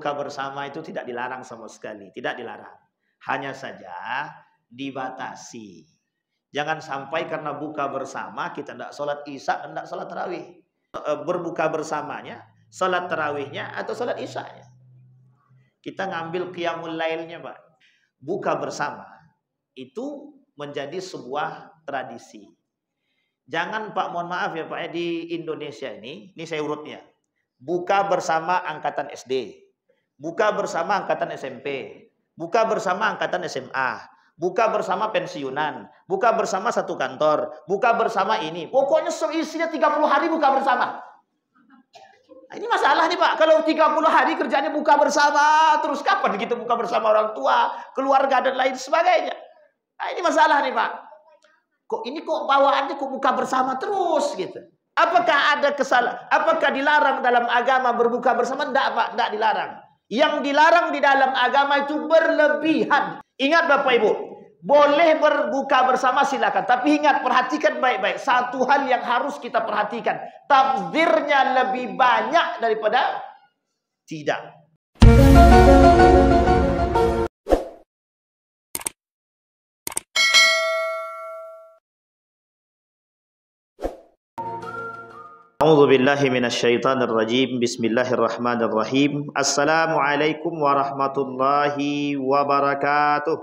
Buka bersama itu tidak dilarang sama sekali, tidak dilarang. Hanya saja dibatasi. Jangan sampai karena buka bersama kita tidak sholat isya dan tidak sholat tarawih. Berbuka bersamanya, sholat tarawihnya atau sholat isyanya. Kita ngambil qiyamul lailnya, Pak. Buka bersama itu menjadi sebuah tradisi. Jangan, Pak, mohon maaf ya Pak, di Indonesia ini saya urutnya. Buka bersama angkatan SD. Buka bersama angkatan SMP, buka bersama angkatan SMA, buka bersama pensiunan, buka bersama satu kantor, buka bersama ini. Pokoknya seisinya 30 hari buka bersama. Nah, ini masalah nih Pak, kalau 30 hari kerjanya buka bersama, terus kapan kita buka bersama orang tua, keluarga dan lain sebagainya. Nah, ini masalah nih Pak. Kok bawaannya kok buka bersama terus gitu. Apakah ada kesalahan? Apakah dilarang dalam agama berbuka bersama? Tidak Pak, tidak dilarang. Yang dilarang di dalam agama itu berlebihan. Ingat Bapak Ibu, boleh berbuka bersama silakan. Tapi ingat, perhatikan baik-baik. Satu hal yang harus kita perhatikan. Takdirnya lebih banyak daripada tidak. A'udzu billahi minasyaitonir rajim. Bismillahirrahmanirrahim. Assalamualaikum warahmatullahi wabarakatuh.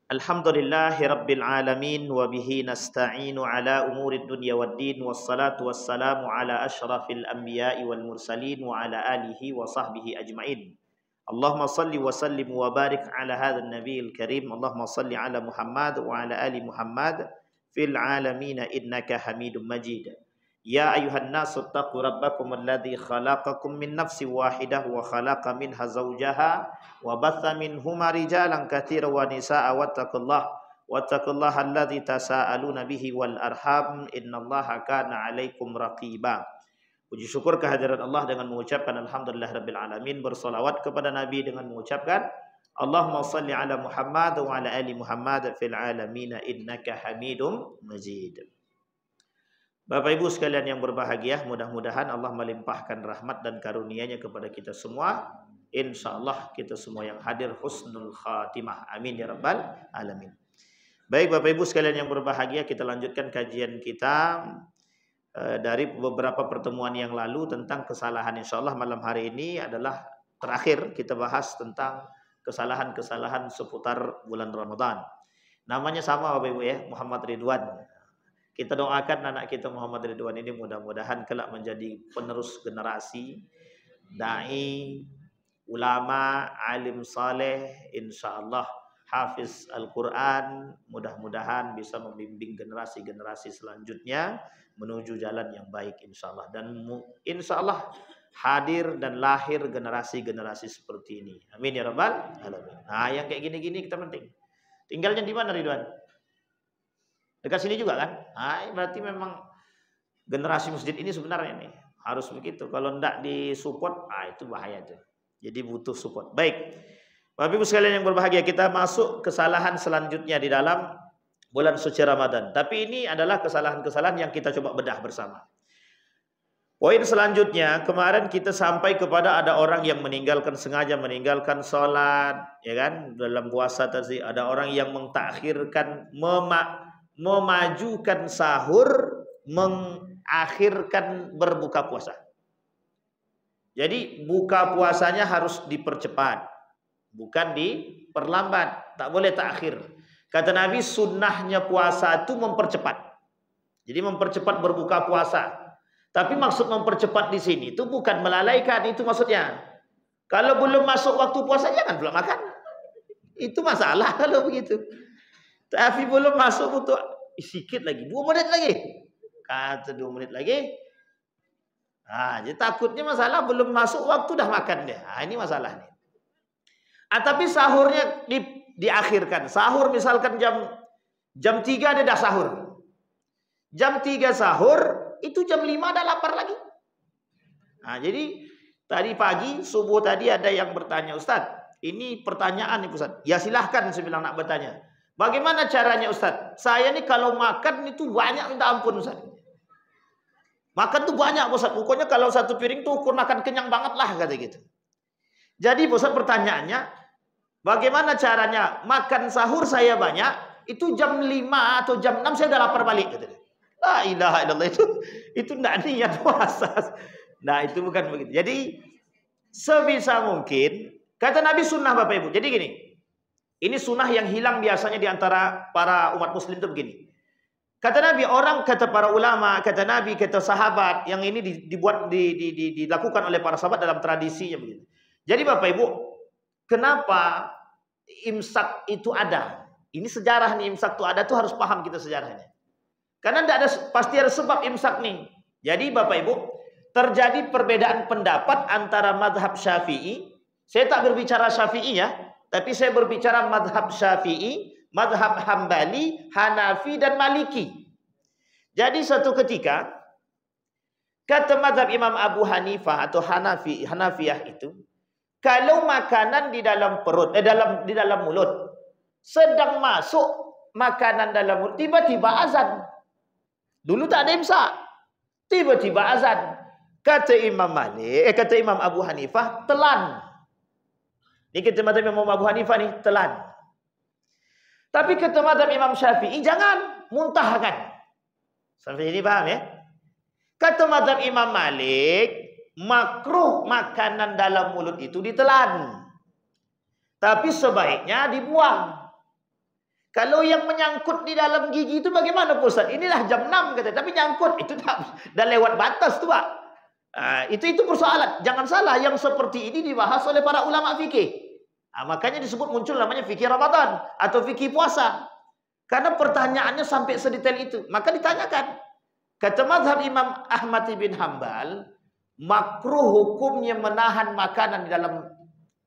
Alhamdulillahi rabbil alamin wa bihi nasta'inu ala umurid dunya waddin, wassalatu wassalamu ala asyrafil anbiya'i wal mursalin wa ala alihi wa sahbihi ajmain. Allahumma salli wa sallim wa barik ala hadzal nabiyil karim. Allahumma salli ala Muhammad wa ala ali Muhammad fil alamin innaka Hamidum Majid. Ya ayuhan nasu taqu rabbakum alladzi khalaqakum min nafsin wahidah wa khalaqa minha zawjaha wa batha minhuma rijalan katsiran wa nisaa'a wattaqullaha alladzi tasaaluna bihi wal arham innallaha kana 'alaikum raqiba. Puji syukur kehadirat Allah dengan mengucapkan alhamdulillahirabbil alamin, bersolawat kepada Nabi dengan mengucapkan Allahumma salli ala Muhammad wa ala ali Muhammad fil alamin innaka Hamidum Majid. Bapak Ibu sekalian yang berbahagia, mudah-mudahan Allah melimpahkan rahmat dan karunia-Nya kepada kita semua. Insyaallah kita semua yang hadir husnul khatimah. Amin ya rabbal alamin. Baik Bapak Ibu sekalian yang berbahagia, kita lanjutkan kajian kita dari beberapa pertemuan yang lalu tentang kesalahan. Insyaallah malam hari ini adalah terakhir kita bahas tentang kesalahan-kesalahan seputar bulan Ramadan. Namanya sama Bapak Ibu ya, Muhammad Ridwan. Kita doakan anak kita Muhammad Ridwan ini mudah-mudahan kelak menjadi penerus generasi dai, ulama, alim saleh, insyaallah hafiz Al-Quran. Mudah-mudahan bisa membimbing generasi-generasi selanjutnya menuju jalan yang baik insyaallah. Dan insyaallah hadir dan lahir generasi-generasi seperti ini. Amin ya rabbal alamin. Nah, yang kayak gini-gini kita penting. Tinggalnya di mana Ridwan? Dekat sini juga kan? Nah, berarti memang generasi masjid ini sebenarnya nih harus begitu. Kalau enggak disupport, itu bahaya tuh. Jadi butuh support. Baik. Bapak Ibu sekalian yang berbahagia, kita masuk kesalahan selanjutnya di dalam bulan suci Ramadan. Tapi ini adalah kesalahan-kesalahan yang kita coba bedah bersama. Poin selanjutnya, kemarin kita sampai kepada ada orang yang sengaja meninggalkan sholat, ya kan? Dalam puasa tadi ada orang yang mentakhirkan, memajukan sahur, mengakhirkan berbuka puasa. Jadi buka puasanya harus dipercepat, bukan diperlambat. Tak boleh takhir. Kata Nabi, sunnahnya puasa itu mempercepat. Jadi mempercepat berbuka puasa. Tapi maksud mempercepat di sini itu bukan melalaikan, itu maksudnya. Kalau belum masuk waktu puasa jangan pula makan. Itu masalah kalau begitu. Tapi belum masuk butuh sedikit lagi, 2 menit lagi. Kata 2 menit lagi. Jadi takutnya masalah belum masuk waktu dah makan dia. Ini masalahnya. Tapi sahurnya diakhirkan. Sahur misalkan jam 3 dia dah sahur. Jam 3 sahur, itu jam 5 dah lapar lagi. Jadi tadi pagi, subuh tadi ada yang bertanya, Ustaz, ini pertanyaan nih Ustaz. Ya silahkan, saya bilang nak bertanya. Bagaimana caranya Ustaz? Saya nih kalau makan itu banyak minta ampun Ustaz. Makan tuh banyak Ustaz. Pokoknya kalau satu piring tuh ukur makan kenyang banget lah kata gitu. Jadi Ustaz pertanyaannya, bagaimana caranya makan sahur saya banyak, itu jam 5 atau jam 6 saya udah lapar balik kata dia. La ilaha illallah, itu enggak niat puasa. Nah, itu bukan begitu. Jadi sebisa mungkin kata Nabi sunnah Bapak Ibu. Jadi gini. Ini sunnah yang hilang biasanya di antara para umat muslim itu begini. Kata Nabi, orang, kata para ulama, kata Nabi, kata sahabat, yang ini dilakukan oleh para sahabat dalam tradisinya begitu. Jadi Bapak Ibu, kenapa imsak itu ada? Ini sejarah nih, imsak itu ada tuh harus paham kita sejarahnya. Karena tidak ada, pasti ada sebab imsak nih. Jadi Bapak Ibu, terjadi perbedaan pendapat antara mazhab Syafi'i. Saya tak berbicara Syafi'i ya, tapi saya berbicara mazhab Syafi'i, mazhab Hambali, Hanafi dan Maliki. Jadi suatu ketika kata mazhab Imam Abu Hanifah atau Hanafiyah itu, kalau makanan di dalam perut, di dalam mulut sedang masuk makanan dalam mulut, tiba-tiba azan. Dulu tak ada imsak, tiba-tiba azan. Kata Imam kata Imam Abu Hanifah, telan. Ini kata mazhab Imam Abu Hanifah nih, telan. Tapi kata mazhab Imam Syafi'i, jangan, muntahkan. Sampai ini paham ya? Kata mazhab Imam Malik, makruh makanan dalam mulut itu ditelan. Tapi sebaiknya dibuang. Kalau yang menyangkut di dalam gigi itu bagaimana Ustaz? Inilah jam 6 kata, tapi nyangkut itu dah lewat batas tuh Pak. Itu persoalan. Jangan salah, yang seperti ini dibahas oleh para ulama fikih. Makanya disebut muncul namanya fikih Ramadan atau fikih puasa. Karena pertanyaannya sampai sedetail itu. Maka ditanyakan. Kata mazhab Imam Ahmad bin Hambal, makruh hukumnya menahan makanan di dalam,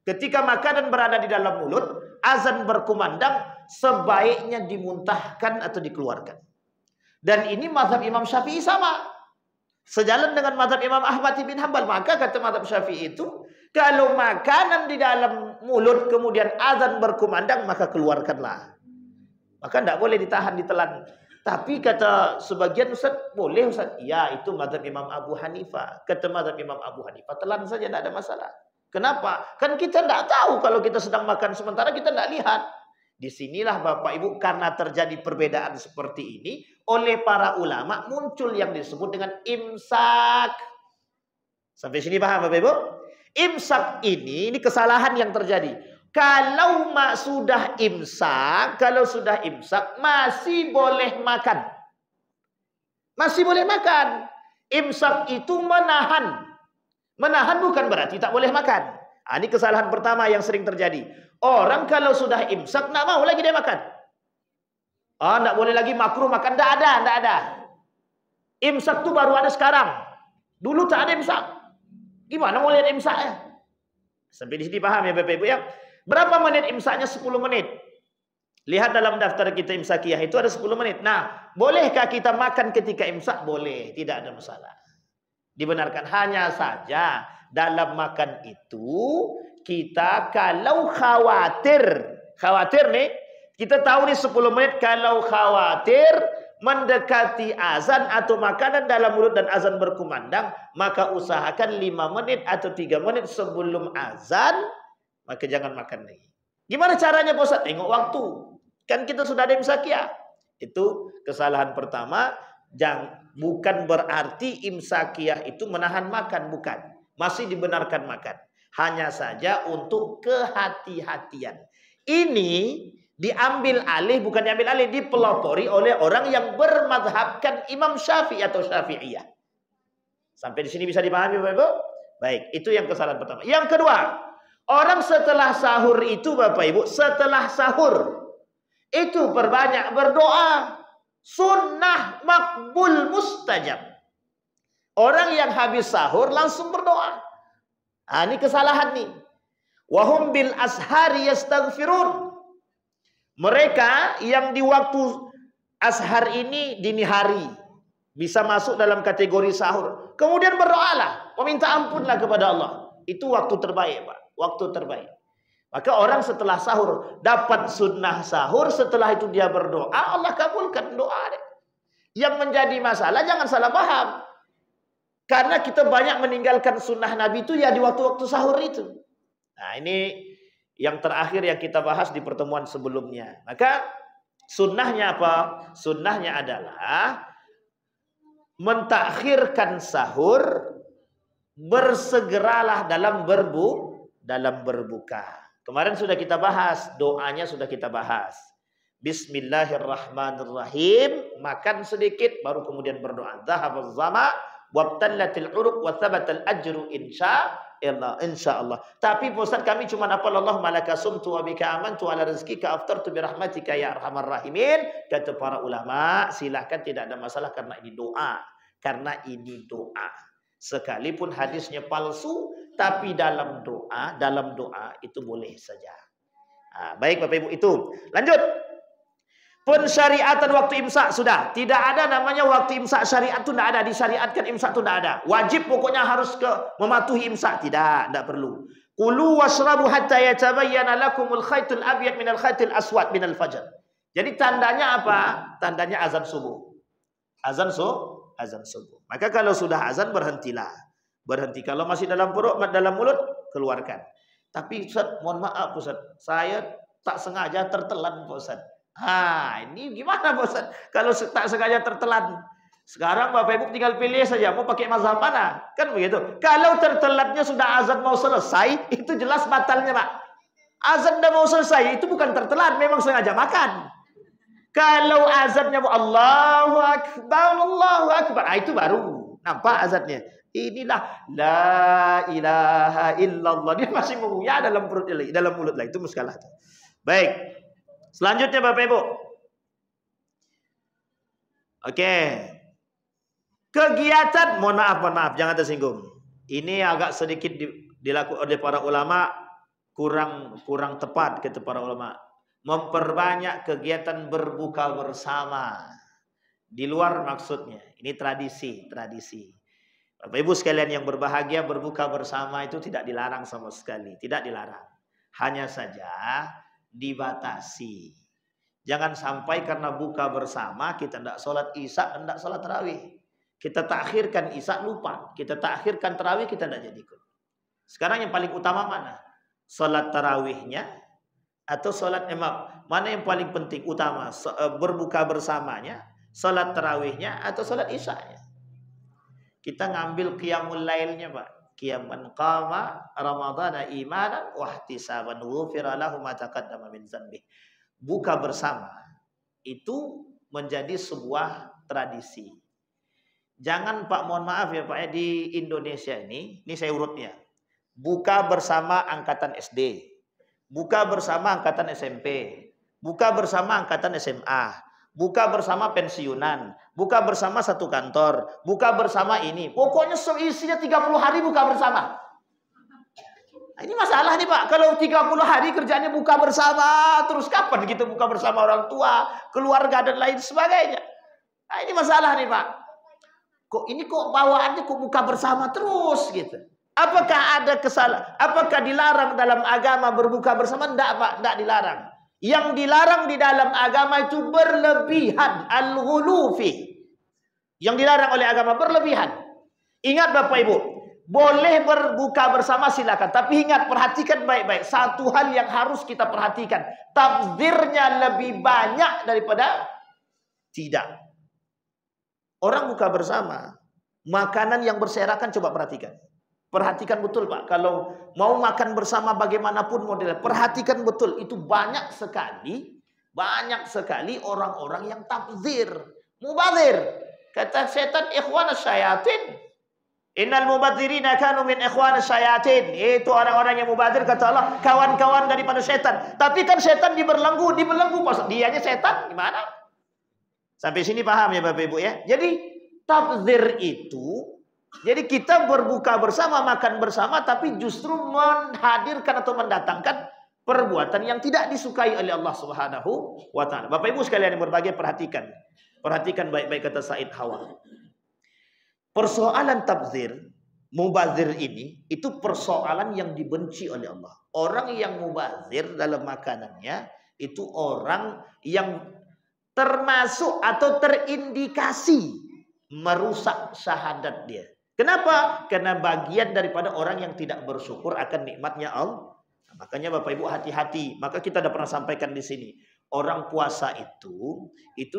ketika makanan berada di dalam mulut, azan berkumandang, sebaiknya dimuntahkan atau dikeluarkan. Dan ini mazhab Imam Syafi'i sama. Sejalan dengan mazhab Imam Ahmad bin Hambal. Maka kata mazhab Syafi'i itu, kalau makanan di dalam mulut kemudian azan berkumandang, maka keluarkanlah. Maka tidak boleh ditahan, ditelan. Tapi kata sebagian Ustaz, boleh Ustaz. Ya, itu mazhab Imam Abu Hanifah. Kata mazhab Imam Abu Hanifah, telan saja, tidak ada masalah. Kenapa? Kan kita tidak tahu kalau kita sedang makan, sementara kita tidak lihat. Disinilah Bapak Ibu, karena terjadi perbedaan seperti ini, oleh para ulama muncul yang disebut dengan imsak. Sampai sini paham Bapak Ibu? Imsak ini kesalahan yang terjadi. Kalau sudah imsak, masih boleh makan. Masih boleh makan. Imsak itu menahan. Menahan bukan berarti tak boleh makan. Ini kesalahan pertama yang sering terjadi. Orang kalau sudah imsak, tak mau lagi dia makan. Tak boleh lagi makruh makan. Tak ada. Imsak itu baru ada sekarang. Dulu tak ada imsak. Gimana mau lihat imsaknya? Sampai di sini paham ya Bapak Ibu ya? Berapa menit imsaknya? 10 menit. Lihat dalam daftar kita imsakiyah itu ada 10 menit. Nah, bolehkah kita makan ketika imsak? Boleh, tidak ada masalah. Dibenarkan. Hanya saja dalam makan itu kita kalau khawatir nih, kita tahu nih 10 menit, kalau khawatir mendekati azan atau makanan dalam mulut dan azan berkumandang, maka usahakan 5 menit atau 3 menit sebelum azan, maka jangan makan lagi. Gimana caranya Pak Ustaz? Tengok waktu. Kan kita sudah ada imsakiyah. Itu kesalahan pertama. Bukan berarti imsakiyah itu menahan makan, bukan. Masih dibenarkan makan. Hanya saja untuk kehati-hatian. Ini diambil alih, bukan diambil alih, dipelopori oleh orang yang bermadhabkan Imam Syafi'i atau Syafi'iyah. Sampai di sini bisa dipahami Bapak Ibu? Baik, itu yang kesalahan pertama. Yang kedua, orang setelah sahur itu Bapak Ibu, setelah sahur itu perbanyak berdoa. Sunnah makbul mustajab. Orang yang habis sahur langsung berdoa. Ini kesalahan nih. Wahum bil ashari yastaghfirun. Mereka yang di waktu ashar ini dini hari bisa masuk dalam kategori sahur. Kemudian berdoalah, meminta ampunlah kepada Allah. Itu waktu terbaik, Pak. Waktu terbaik. Maka orang setelah sahur dapat sunnah sahur, setelah itu dia berdoa, Allah kabulkan doa. Yang menjadi masalah jangan salah paham. Karena kita banyak meninggalkan sunnah Nabi itu ya di waktu-waktu sahur itu. Nah, ini yang terakhir yang kita bahas di pertemuan sebelumnya. Maka sunnahnya apa? Sunnahnya adalah mentakhirkan sahur, bersegeralah dalam berbuka. Kemarin sudah kita bahas, doanya sudah kita bahas. Bismillahirrahmanirrahim, makan sedikit baru kemudian berdoa. Dhahabaz zama wabtallatil uruq wa thabatal ajru insyaallah. Tapi Ustaz kami cuma hafal Allahumma laka sumtu wa bika amantu ala rizqika aftartu bi rahmatika ya arhamar rahimin. Kata para ulama, silakan, tidak ada masalah karena ini doa. Karena ini doa. Sekalipun hadisnya palsu, tapi dalam doa itu boleh saja. Nah, baik Bapak Ibu itu. Lanjut. Pensyariatan waktu imsak sudah. Tidak ada namanya waktu imsak syariat itu tidak ada. Disyariatkan imsak itu tidak ada. Wajib pokoknya harus mematuhi imsak. tidak perlu. Kulu washrabu hatta yatabayyana lakumul khaytul abyad minal khaytil aswad minal fajr. Jadi tandanya apa? Tandanya azan subuh. Azan subuh. Maka kalau sudah azan berhentilah. Berhenti. Kalau masih dalam perut, dalam mulut, keluarkan. Tapi Ustaz, mohon maaf Ustaz, saya tak sengaja tertelan Ustaz. Ini gimana Ustaz? Kalau tak sengaja tertelan. Sekarang Bapak Ibu tinggal pilih saja mau pakai mazhab mana. Kan begitu. Kalau tertelatnya sudah azan mau selesai, itu jelas batalnya Pak. Azan dah mau selesai, itu bukan tertelat, memang sengaja makan. Kalau azannya Allahu Akbar, itu baru nampak azannya. Inilah la ilaha illallah. Dia masih mengunyah dalam perut, dalam mulut lah. Itu muskalah. Baik. Selanjutnya Bapak Ibu. Oke. Kegiatan, mohon maaf, jangan tersinggung. Ini agak sedikit dilakukan oleh para ulama, kurang tepat kata para ulama. Memperbanyak kegiatan berbuka bersama. Di luar maksudnya. Ini tradisi. Bapak Ibu sekalian yang berbahagia, berbuka bersama itu tidak dilarang sama sekali. Tidak dilarang. Hanya saja dibatasi. Jangan sampai karena buka bersama kita tidak sholat isya dan tidak sholat tarawih. Kita takhirkan isya lupa. Kita takhirkan tarawih kita tidak jadi ikut. Sekarang yang paling utama mana? Sholat tarawihnya atau sholat imam? Mana yang paling penting utama? Berbuka bersamanya, sholat tarawihnya atau sholat isyanya? Kita ngambil qiyamul lailnya Pak. Qiyaman qama ramadhana imanan wa ihtisaban ghufira lahu ma taqaddama min dzanbi. Buka bersama itu menjadi sebuah tradisi. Jangan Pak, mohon maaf ya Pak ya, di Indonesia ini saya urutnya. Buka bersama angkatan SD, buka bersama angkatan SMP, buka bersama angkatan SMA, buka bersama pensiunan, buka bersama satu kantor, buka bersama ini. Pokoknya isinya 30 hari buka bersama. Nah, ini masalah nih Pak. Kalau 30 hari kerjanya buka bersama, terus kapan kita buka bersama orang tua, keluarga dan lain sebagainya? Nah, ini masalah nih Pak. Kok bawaannya buka bersama terus gitu. Apakah ada kesalahan? Apakah dilarang dalam agama berbuka bersama? Tidak Pak, tidak dilarang. Yang dilarang di dalam agama itu berlebihan, al-ghulufi. Yang dilarang oleh agama berlebihan. Ingat Bapak Ibu, boleh berbuka bersama silakan, tapi ingat, perhatikan baik-baik. Satu hal yang harus kita perhatikan, tabdzirnya lebih banyak daripada tidak. Orang buka bersama, makanan yang berserakan coba perhatikan. Perhatikan betul Pak, kalau mau makan bersama bagaimanapun modelnya, perhatikan betul, itu banyak sekali orang-orang yang tabdzir, mubadzir. Kata setan, ikhwanas syayatin. Innal mubadzirina kanu min ikhwanas syayatin. Itu orang-orang yang mubadzir, kata Allah, kawan-kawan daripada setan. Tapi kan setan dibelenggu pas dianya setan gimana? Sampai sini paham ya Bapak Ibu ya? Jadi tabdzir itu, jadi kita berbuka bersama, makan bersama, tapi justru menghadirkan atau mendatangkan perbuatan yang tidak disukai oleh Allah Subhanahu wa Ta'ala. Bapak Ibu sekalian yang berbahagia, perhatikan. Perhatikan baik-baik kata Said Hawa. Persoalan tabdzir, mubadzir ini, itu persoalan yang dibenci oleh Allah. Orang yang mubadzir dalam makanannya, itu orang yang termasuk atau terindikasi merusak syahadat dia. Kenapa? Karena bagian daripada orang yang tidak bersyukur akan nikmatnya Allah. Nah, makanya Bapak Ibu hati-hati. Maka kita sudah pernah sampaikan di sini. Orang puasa itu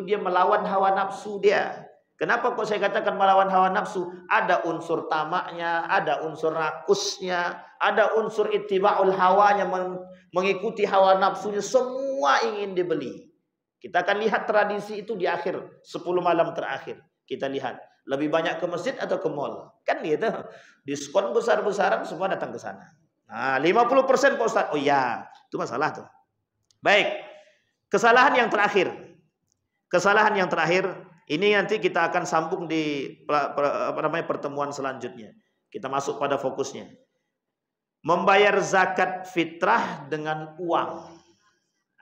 dia melawan hawa nafsu dia. Kenapa kok saya katakan melawan hawa nafsu? Ada unsur tamaknya, ada unsur rakusnya, ada unsur ittiba'ul hawanya, mengikuti hawa nafsunya, semua ingin dibeli. Kita akan lihat tradisi itu di akhir 10 malam terakhir. Kita lihat lebih banyak ke masjid atau ke mall. Kan gitu. Diskon besar-besaran semua datang ke sana. Nah, 50% Pak Ustaz. Oh iya, itu masalah tuh. Baik. Kesalahan yang terakhir. Kesalahan yang terakhir ini nanti kita akan sambung di pertemuan selanjutnya. Kita masuk pada fokusnya. Membayar zakat fitrah dengan uang.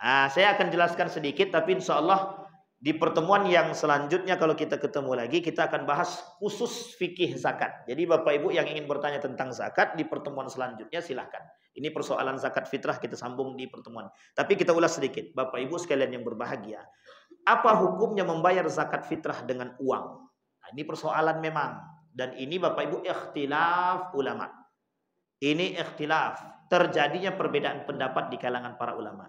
Nah, saya akan jelaskan sedikit, tapi insya Allah di pertemuan yang selanjutnya kalau kita ketemu lagi, kita akan bahas khusus fikih zakat. Jadi Bapak Ibu yang ingin bertanya tentang zakat di pertemuan selanjutnya silahkan. Ini persoalan zakat fitrah kita sambung di pertemuan. Tapi kita ulas sedikit. Bapak Ibu sekalian yang berbahagia. Apa hukumnya membayar zakat fitrah dengan uang? Nah, ini persoalan memang. Dan ini Bapak Ibu ikhtilaf ulama. Ini ikhtilaf. Terjadinya perbedaan pendapat di kalangan para ulama.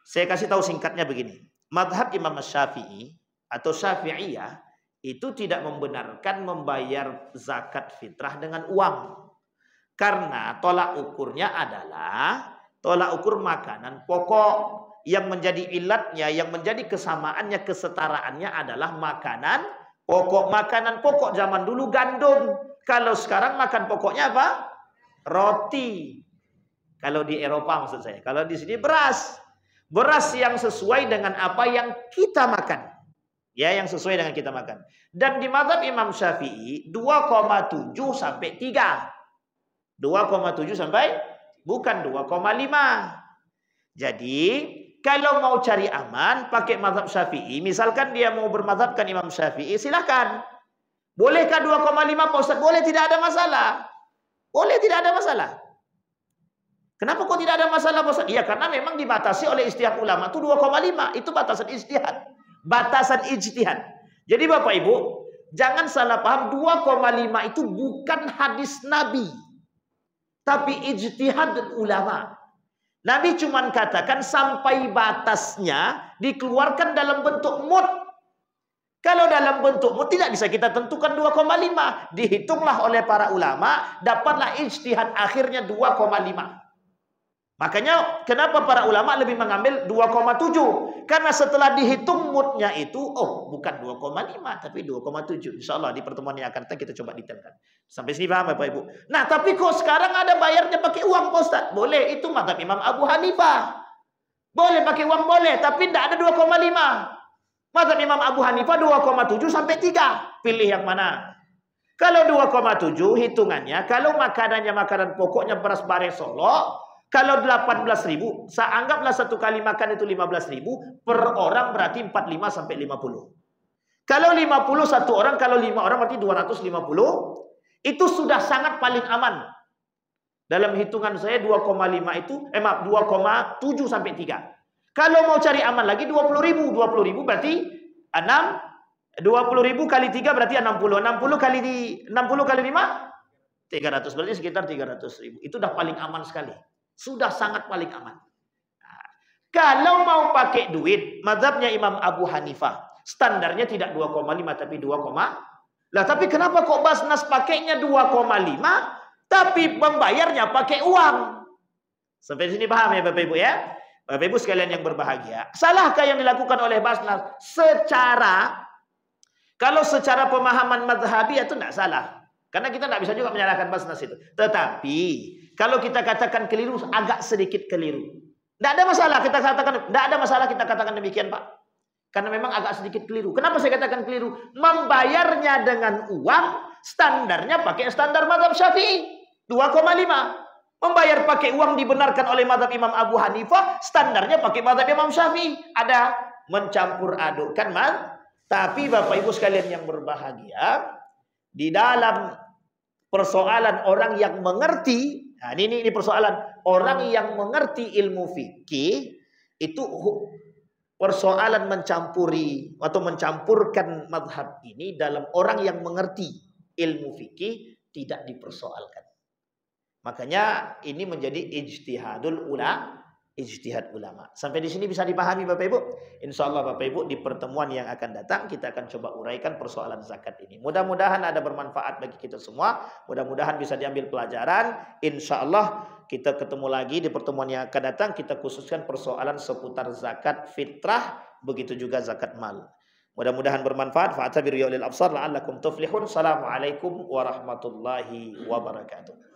Saya kasih tahu singkatnya begini. Madhab Imam Syafi'i atau Syafi'iyah itu tidak membenarkan membayar zakat fitrah dengan uang. Karena tolak ukurnya adalah tolak ukur makanan pokok. Yang menjadi ilatnya, yang menjadi kesamaannya, kesetaraannya adalah makanan pokok. Makanan pokok zaman dulu gandum. Kalau sekarang makan pokoknya apa? Roti. Kalau di Eropa maksud saya. Kalau di sini beras. Beras yang sesuai dengan apa yang kita makan. Ya, yang sesuai dengan kita makan. Dan di mazhab Imam Syafi'i 2,7 sampai 3. 2,7 sampai bukan 2,5. Jadi, kalau mau cari aman pakai mazhab Syafi'i, misalkan dia mau bermazhabkan Imam Syafi'i, silakan. Bolehkah 2,5 Pak Ustaz? Boleh, tidak ada masalah. Boleh, tidak ada masalah. Kenapa kok tidak ada masalah Pak Ustaz? Iya, karena memang dibatasi oleh ijtihad ulama itu 2,5. Itu batasan ijtihad. Batasan ijtihad. Jadi Bapak Ibu, jangan salah paham, 2,5 itu bukan hadis Nabi. Tapi ijtihad ulama. Nabi cuma katakan sampai batasnya dikeluarkan dalam bentuk mud. Kalau dalam bentuk mud tidak bisa kita tentukan 2,5. Dihitunglah oleh para ulama, dapatlah ijtihad akhirnya 2,5. Makanya kenapa para ulama lebih mengambil 2,7? Karena setelah dihitung mudnya itu, oh bukan 2,5 tapi 2,7. Insya Allah di pertemuan yang akan datang kita coba detailkan. Sampai sini paham Bapak Ibu? Nah tapi kok sekarang ada bayarnya pakai uang Pak Ustaz? Boleh, itu mazhab Imam Abu Hanifah. Boleh pakai uang boleh, tapi tidak ada 2,5. Mazhab Imam Abu Hanifah 2,7 sampai 3. Pilih yang mana? Kalau 2,7 hitungannya, kalau makanannya makanan pokoknya beras bare Solo, kalau 18.000, saya anggaplah satu kali makan itu 15.000, per orang berarti 45 sampai 50. Kalau 50 satu orang, kalau 5 orang berarti 250. Itu sudah sangat paling aman. Dalam hitungan saya 2,5 itu, 2,7 sampai 3. Kalau mau cari aman lagi 20.000. 20.000 berarti 6. 20.000 kali 3 berarti 60. 60 kali 5, 300. Berarti sekitar 300.000. Itu udah paling aman sekali. Sudah sangat paling aman. Nah, kalau mau pakai duit, mazhabnya Imam Abu Hanifah, standarnya tidak 2,5 tapi 2, lah tapi kenapa kok Basnas pakainya 2,5 tapi membayarnya pakai uang? Sampai sini paham ya Bapak Ibu ya? Bapak Ibu sekalian yang berbahagia. Salahkah yang dilakukan oleh Basnas? Kalau secara pemahaman mazhabi itu tidak salah. Karena kita tidak bisa juga menyalahkan Basnas itu. Tetapi kalau kita katakan keliru, agak sedikit keliru. Tidak ada masalah kita katakan, tidak ada masalah kita katakan demikian Pak. Karena memang agak sedikit keliru. Kenapa saya katakan keliru? Membayarnya dengan uang, standarnya pakai standar mazhab Syafi'i 2,5. Membayar pakai uang dibenarkan oleh mazhab Imam Abu Hanifah, standarnya pakai mazhab Imam Syafi'i. Ada mencampur adukkan Tapi Bapak Ibu sekalian yang berbahagia, di dalam persoalan orang yang mengerti, nah ini persoalan orang yang mengerti ilmu fikih itu persoalan mencampuri atau mencampurkan mazhab ini dalam orang yang mengerti. ilmu fikih tidak dipersoalkan. Makanya ini menjadi ijtihad ulama. Sampai di sini bisa dipahami Bapak Ibu? Insya Allah Bapak Ibu di pertemuan yang akan datang kita akan coba uraikan persoalan zakat ini. Mudah-mudahan ada bermanfaat bagi kita semua. Mudah-mudahan bisa diambil pelajaran. Insya Allah kita ketemu lagi di pertemuan yang akan datang. Kita khususkan persoalan seputar zakat fitrah. Begitu juga zakat mal. Mudah-mudahan bermanfaat. Fa'tabiru ya ulil absar la'allakum tuflihun. Assalamualaikum warahmatullahi wabarakatuh.